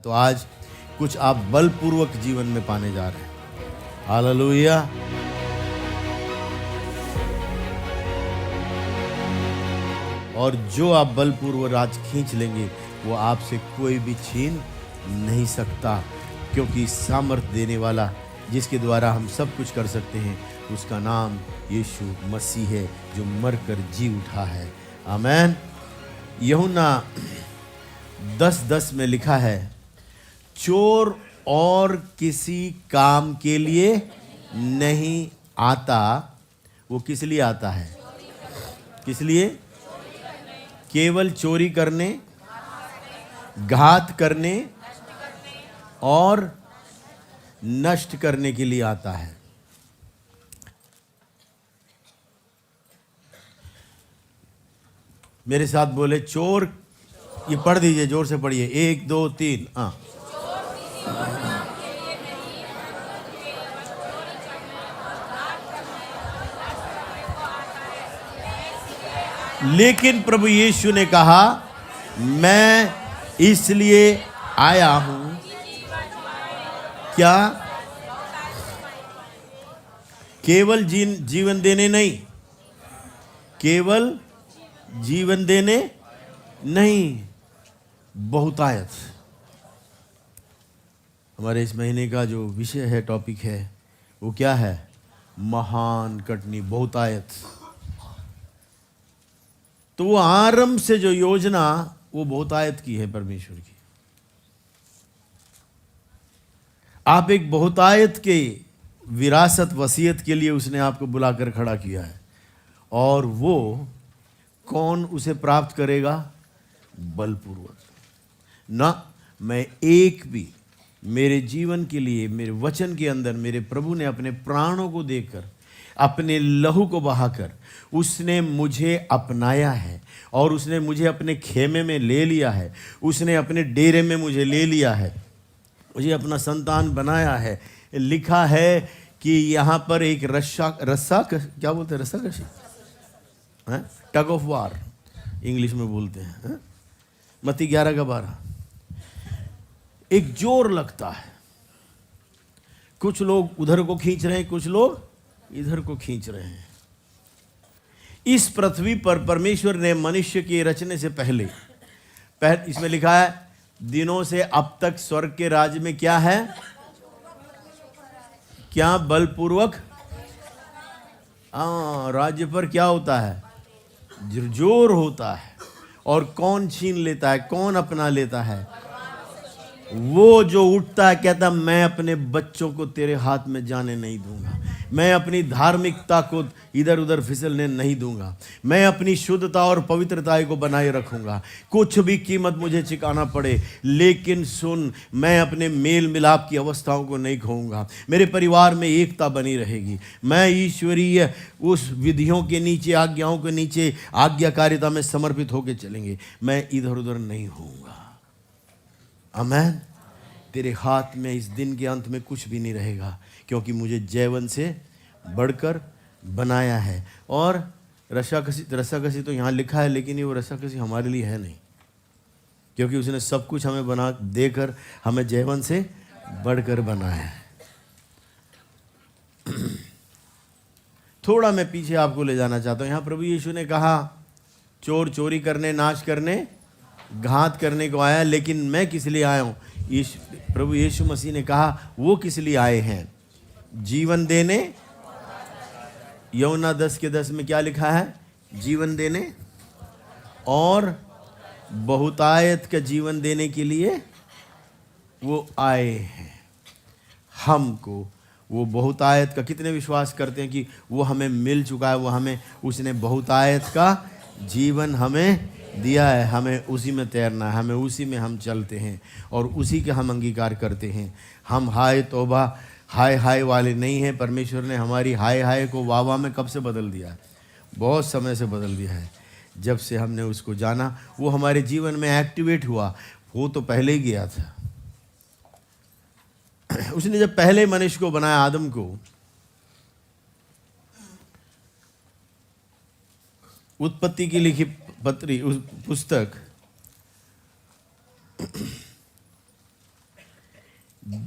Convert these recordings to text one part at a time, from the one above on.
तो आज कुछ आप बलपूर्वक जीवन में पाने जा रहे हैं। हालेलुया। और जो आप बलपूर्वक आज खींच लेंगे वो आपसे कोई भी छीन नहीं सकता, क्योंकि सामर्थ देने वाला जिसके द्वारा हम सब कुछ कर सकते हैं उसका नाम यीशु मसीह है, जो मरकर जी उठा है। आमेन। यूहन्ना 10:10 में लिखा है, चोर और किसी काम के लिए नहीं आता। वो किस लिए आता है? किस लिए? केवल चोरी करने, घात करने और नष्ट करने के लिए आता है। मेरे साथ बोले चोर। ये पढ़ दीजिए, जोर से पढ़िए। 1 2 3। हाँ। लेकिन प्रभु यीशु ने कहा, मैं इसलिए आया हूं क्या? केवल जीवन देने नहीं, केवल जीवन देने नहीं, बहुतायत। हमारे इस महीने का जो विषय है, टॉपिक है, वो क्या है? महान कटनी, बहुतायत। तो वो आरंभ से जो योजना वो बहुतायत की है परमेश्वर की। आप एक बहुतायत के विरासत, वसीयत के लिए उसने आपको बुलाकर खड़ा किया है। और वो कौन उसे प्राप्त करेगा? बलपूर्वक। ना मैं एक भी, मेरे जीवन के लिए, मेरे वचन के अंदर मेरे प्रभु ने अपने प्राणों को देकर, अपने लहू को बहाकर उसने मुझे अपनाया है और उसने मुझे अपने खेमे में ले लिया है। उसने अपने डेरे में मुझे ले लिया है, मुझे अपना संतान बनाया है। लिखा है कि यहाँ पर एक क्या बोलते हैं? रस्साकशी, टग ऑफ वार इंग्लिश में बोलते हैं। मत्ती 11:12। एक जोर लगता है, कुछ लोग उधर को खींच रहे हैं, कुछ लोग इधर को खींच रहे हैं। इस पृथ्वी पर परमेश्वर ने मनुष्य के रचने से पहले इसमें लिखा है, दिनों से अब तक स्वर्ग के राज्य में क्या है? क्या? बलपूर्वक। राज्य पर क्या होता है? जोर होता है। और कौन छीन लेता है? कौन अपना लेता है? वो जो उठता है, कहता मैं अपने बच्चों को तेरे हाथ में जाने नहीं दूंगा, मैं अपनी धार्मिकता को इधर उधर फिसलने नहीं दूंगा, मैं अपनी शुद्धता और पवित्रता को बनाए रखूंगा, कुछ भी कीमत मुझे चुकाना पड़े। लेकिन सुन, मैं अपने मेल मिलाप की अवस्थाओं को नहीं खोऊंगा, मेरे परिवार में एकता बनी रहेगी, मैं ईश्वरीय उस विधियों के नीचे, आज्ञाओं के नीचे आज्ञाकारिता में समर्पित होकर चलेंगे, मैं इधर उधर नहीं होऊंगा। आमेन। तेरे हाथ में इस दिन के अंत में कुछ भी नहीं रहेगा, क्योंकि मुझे जैवन से बढ़कर बनाया है। और रस्साकशी तो यहाँ लिखा है, लेकिन ये वो रस्साकशी हमारे लिए है नहीं, क्योंकि उसने सब कुछ हमें बना देकर हमें जैवन से बढ़कर बनाया है। थोड़ा मैं पीछे आपको ले जाना चाहता हूँ। यहाँ प्रभु यीशु ने कहा, चोर चोरी करने, नाश करने, घात करने को आया, लेकिन मैं किस लिए आया हूँ? प्रभु यीशु मसीह ने कहा वो किस लिए आए हैं? जीवन देने। यूहन्ना 10:10 में क्या लिखा है? जीवन देने और बहुतायत का जीवन देने के लिए वो आए हैं। हमको वो बहुतायत का, कितने विश्वास करते हैं कि वो हमें मिल चुका है? वो हमें, उसने बहुतायत का जीवन हमें दिया है। हमें उसी में तैरना है, हमें उसी में हम चलते हैं और उसी के हम अंगीकार करते हैं। हम हाय तौबा, हाय हाय वाले नहीं हैं। परमेश्वर ने हमारी हाय हाय को वाह वाह में कब से बदल दिया है? बहुत समय से बदल दिया है। जब से हमने उसको जाना, वो हमारे जीवन में एक्टिवेट हुआ। वो तो पहले ही गया था। उसने जब पहले मनुष्य को बनाया, आदम को, उत्पत्ति की लिखी पत्री, उस पुस्तक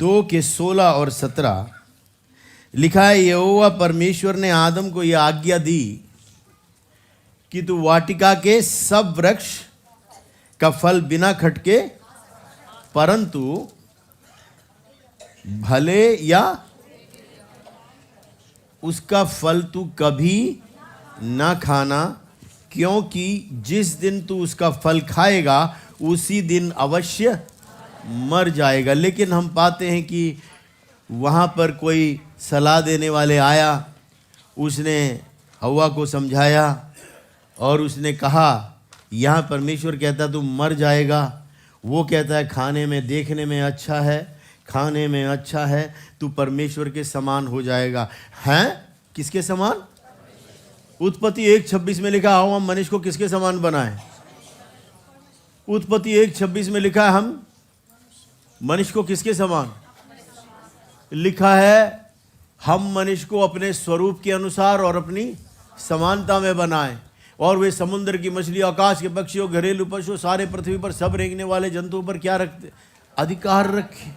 2:16 और 17 लिखा है, यहोवा परमेश्वर ने आदम को यह आज्ञा दी कि तू वाटिका के सब वृक्ष का फल बिना खटके, परंतु भले या उसका फल तू कभी ना खाना, क्योंकि जिस दिन तू उसका फल खाएगा उसी दिन अवश्य मर जाएगा। लेकिन हम पाते हैं कि वहाँ पर कोई सलाह देने वाले आया, उसने हव्वा को समझाया और उसने कहा, यहाँ परमेश्वर कहता तू मर जाएगा, वो कहता है खाने में देखने में अच्छा है, खाने में अच्छा है, तू परमेश्वर के समान हो जाएगा। हैं? किसके समान? उत्पत्ति 1:26 में लिखा है हम मनुष्य को किसके समान बनाए? उत्पत्ति 1:26 में लिखा है हम मनुष्य को किसके समान? लिखा है हम मनुष्य को अपने स्वरूप के अनुसार और अपनी समानता में बनाएं, और वे समुद्र की मछली, आकाश के पक्षियों, घरेलू पशु, सारे पृथ्वी पर सब रेंगने वाले जंतुओं पर क्या रखते? अधिकार रखे।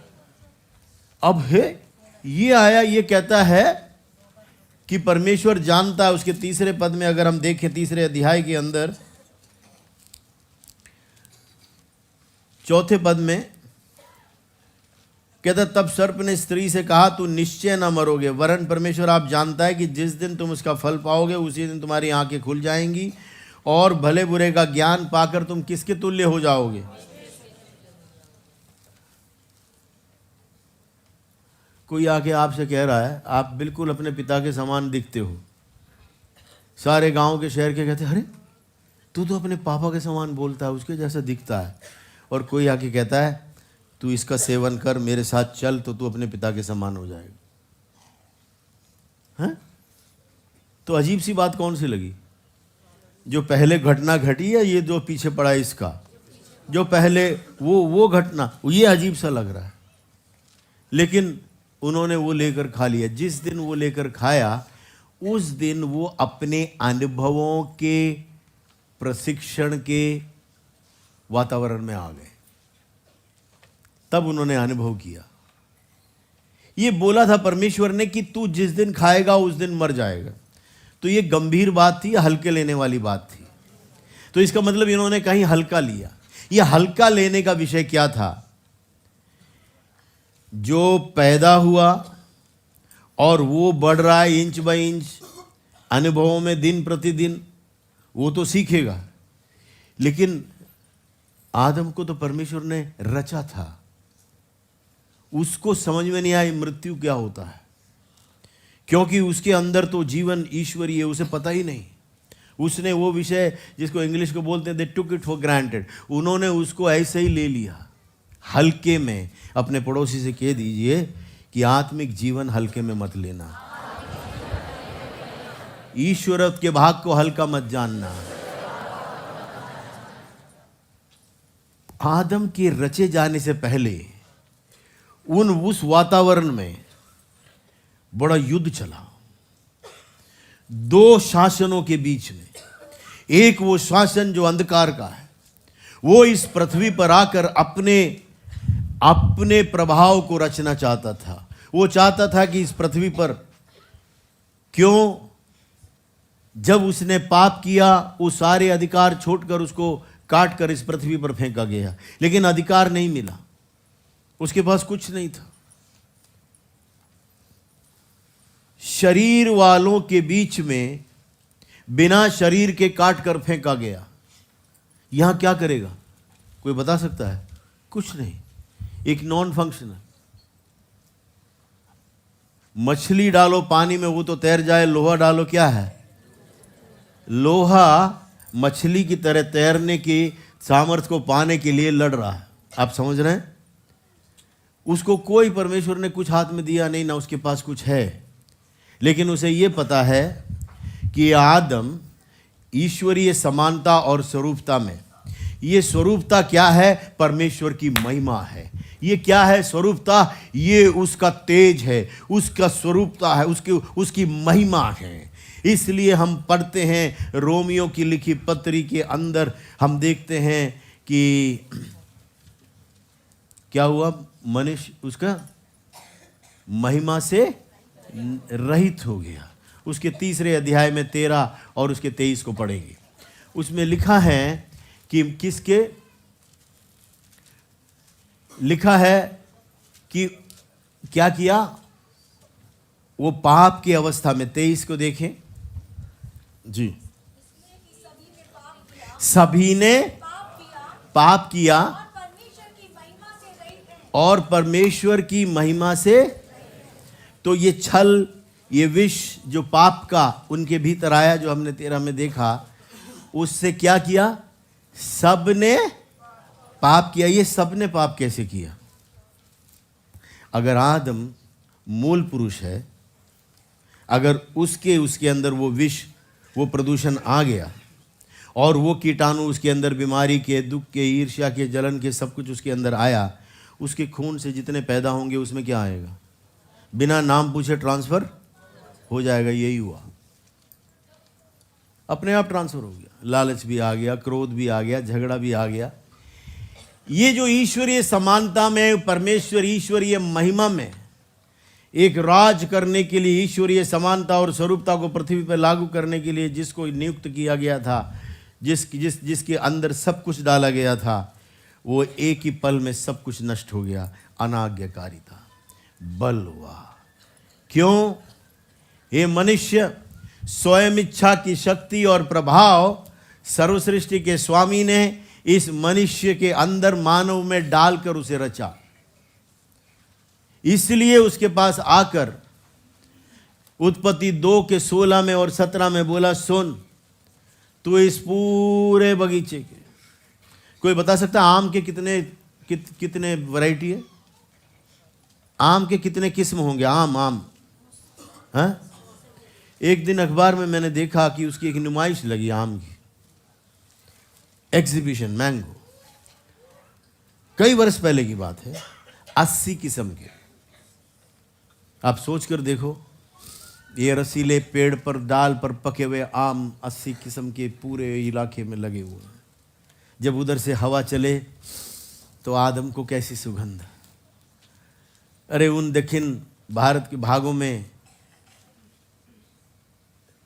अब है ये आया, ये कहता है कि परमेश्वर जानता है। उसके तीसरे पद में अगर हम देखें, तीसरे अध्याय के अंदर 4 पद में कहता, तब सर्प ने स्त्री से कहा तू निश्चय न मरोगे, वरन परमेश्वर आप जानता है कि जिस दिन तुम उसका फल पाओगे उसी दिन तुम्हारी आंखें खुल जाएंगी और भले बुरे का ज्ञान पाकर तुम किसके तुल्य हो जाओगे? कोई आके आपसे कह रहा है आप बिल्कुल अपने पिता के समान दिखते हो, सारे गांव के शहर के कहते, अरे तू तो अपने पापा के समान बोलता है, उसके जैसा दिखता है। और कोई आके कहता है तू इसका सेवन कर, मेरे साथ चल, तो तू अपने पिता के समान हो जाएगा। हैं? तो अजीब सी बात कौन सी लगी? जो पहले घटना घटी है, ये जो पीछे पड़ा है इसका, जो पहले वो घटना, ये अजीब सा लग रहा है। लेकिन उन्होंने वो लेकर खा लिया। जिस दिन वो लेकर खाया उस दिन वो अपने अनुभवों के प्रशिक्षण के वातावरण में आ गए। तब उन्होंने अनुभव किया। ये बोला था परमेश्वर ने कि तू जिस दिन खाएगा उस दिन मर जाएगा। तो ये गंभीर बात थी या हल्के लेने वाली बात थी? तो इसका मतलब इन्होंने कहीं हल्का लिया। ये हल्का लेने का विषय क्या था? जो पैदा हुआ और वो बढ़ रहा है इंच बाय इंच अनुभवों में दिन प्रतिदिन, वो तो सीखेगा। लेकिन आदम को तो परमेश्वर ने रचा था, उसको समझ में नहीं आई मृत्यु क्या होता है, क्योंकि उसके अंदर तो जीवन ईश्वरीय है, उसे पता ही नहीं। उसने वो विषय जिसको इंग्लिश को बोलते हैं दे टुक इट फॉर ग्रांटेड, उन्होंने उसको ऐसे ही ले लिया हल्के में। अपने पड़ोसी से कह दीजिए कि आत्मिक जीवन हल्के में मत लेना, ईश्वरत्व के भाग को हल्का मत जानना। आदम के रचे जाने से पहले उस वातावरण में बड़ा युद्ध चला, दो शासनों के बीच में। एक वो शासन जो अंधकार का है, वो इस पृथ्वी पर आकर अपने प्रभाव को रचना चाहता था। वो चाहता था कि इस पृथ्वी पर, क्यों, जब उसने पाप किया वो सारे अधिकार छोड़कर उसको काट कर इस पृथ्वी पर फेंका गया, लेकिन अधिकार नहीं मिला, उसके पास कुछ नहीं था। शरीर वालों के बीच में बिना शरीर के काट कर फेंका गया। यहां क्या करेगा कोई बता सकता है? कुछ नहीं, एक नॉन फंक्शनल। मछली डालो पानी में वो तो तैर जाए, लोहा डालो क्या है? लोहा मछली की तरह तैरने की सामर्थ्य को पाने के लिए लड़ रहा है। आप समझ रहे हैं? उसको कोई परमेश्वर ने कुछ हाथ में दिया नहीं, ना उसके पास कुछ है, लेकिन उसे यह पता है कि आदम ईश्वरीय समानता और स्वरूपता में, ये स्वरूपता क्या है? परमेश्वर की महिमा है। ये क्या है स्वरूपता? ये उसका तेज है, उसका स्वरूपता है, उसकी महिमा है। इसलिए हम पढ़ते हैं रोमियो की लिखी पत्री के अंदर, हम देखते हैं कि क्या हुआ, मनुष्य उसका महिमा से रहित हो गया। उसके 3 अध्याय में 13 और उसके 23 को पढ़ेंगे। उसमें लिखा है कि किसके लिखा है कि क्या किया वो पाप की अवस्था में। 23 को देखें जी। सभी ने पाप किया और परमेश्वर की महिमा से। तो ये छल, ये विष जो पाप का उनके भीतर आया, जो हमने 13 में देखा, उससे क्या किया? सब ने पाप किया। ये सब ने पाप कैसे किया? अगर आदम मूल पुरुष है, अगर उसके अंदर वो विष, वो प्रदूषण आ गया और वो कीटाणु उसके अंदर, बीमारी के, दुख के, ईर्ष्या के, जलन के, सब कुछ उसके अंदर आया, उसके खून से जितने पैदा होंगे उसमें क्या आएगा? बिना नाम पूछे ट्रांसफर हो जाएगा। यही हुआ, अपने आप ट्रांसफर हो गया। लालच भी आ गया, क्रोध भी आ गया, झगड़ा भी आ गया। ये जो ईश्वरीय समानता में, परमेश्वर ईश्वरीय महिमा में एक राज करने के लिए, ईश्वरीय समानता और स्वरूपता को पृथ्वी पर लागू करने के लिए जिसको नियुक्त किया गया था, जिसके अंदर सब कुछ डाला गया था, वो एक ही पल में सब कुछ नष्ट हो गया। अनाज्ञाकारिता, बलवा। क्यों? ये मनुष्य स्वयं इच्छा की शक्ति और प्रभाव सर्वसृष्टि के स्वामी ने इस मनुष्य के अंदर, मानव में डालकर उसे रचा। इसलिए उसके पास आकर उत्पत्ति 2 के 16 में और 17 में बोला, सुन, तू इस पूरे बगीचे के, कोई बता सकता आम के कितने वैरायटी है? आम के कितने किस्म होंगे? आम हाँ? एक दिन अखबार में मैंने देखा कि उसकी एक नुमाइश लगी, आम की एग्जीबिशन, मैंगो। कई वर्ष पहले की बात है। 80 किस्म के। आप सोच कर देखो, ये रसीले पेड़ पर, डाल पर पके हुए आम 80 किस्म के पूरे इलाके में लगे हुए हैं। जब उधर से हवा चले तो आदम को कैसी सुगंध। अरे उन दक्षिण भारत के भागों में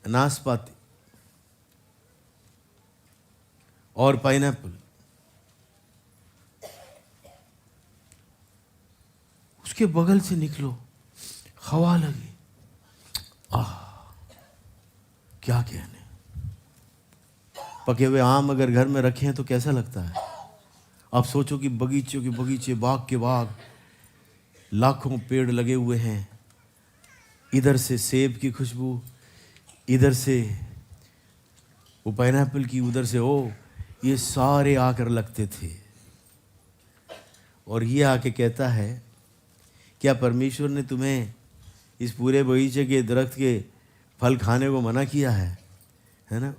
नाशपाती और पाइनएप्पल, उसके बगल से निकलो, हवा लगी, क्या कहने। पके हुए आम अगर घर में रखे हैं तो कैसा लगता है? आप सोचो कि बगीचों के बगीचे, बाग के बाग, लाखों पेड़ लगे हुए हैं। इधर से सेब की खुशबू, इधर से वो पाइनएप्पल की, उधर से ये सारे आकर लगते थे। और ये आके कहता है, क्या परमेश्वर ने तुम्हें इस पूरे बगीचे के दरख्त के फल खाने को मना किया है? है ना?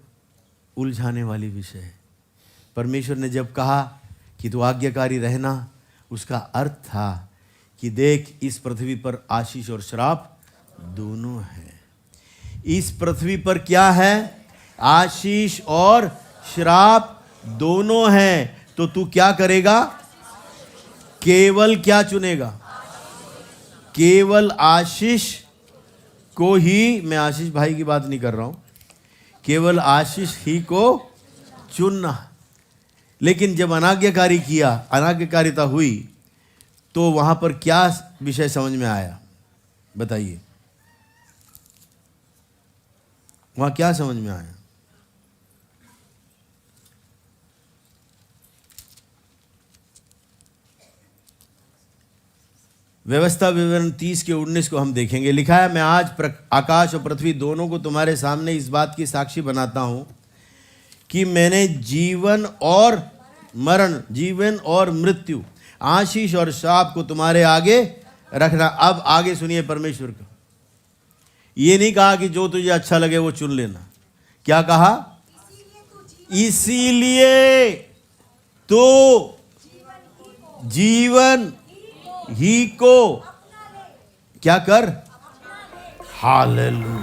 उलझाने वाली विषय है। परमेश्वर ने जब कहा कि तू आज्ञाकारी रहना, उसका अर्थ था कि देख, इस पृथ्वी पर आशीष और श्राप दोनों है। इस पृथ्वी पर क्या है? आशीष और श्राप दोनों हैं। तो तू क्या करेगा? केवल क्या चुनेगा? केवल आशीष को ही, मैं आशीष भाई की बात नहीं कर रहा हूं, केवल आशीष ही को चुनना। लेकिन जब अनाज्ञाकारिता हुई तो वहां पर क्या विषय समझ में आया? बताइए, वहां क्या समझ में आया? व्यवस्था विवरण 30 के 19 को हम देखेंगे। लिखा है, मैं आज आकाश और पृथ्वी दोनों को तुम्हारे सामने इस बात की साक्षी बनाता हूं कि मैंने जीवन और मरण, जीवन और मृत्यु, आशीष और श्राप को तुम्हारे आगे रखना। अब आगे सुनिए परमेश्वर का। ये नहीं कहा कि जो तुझे अच्छा लगे वो चुन लेना। क्या कहा? इसीलिए तो जीवन ही को क्या कर? हालेलुया।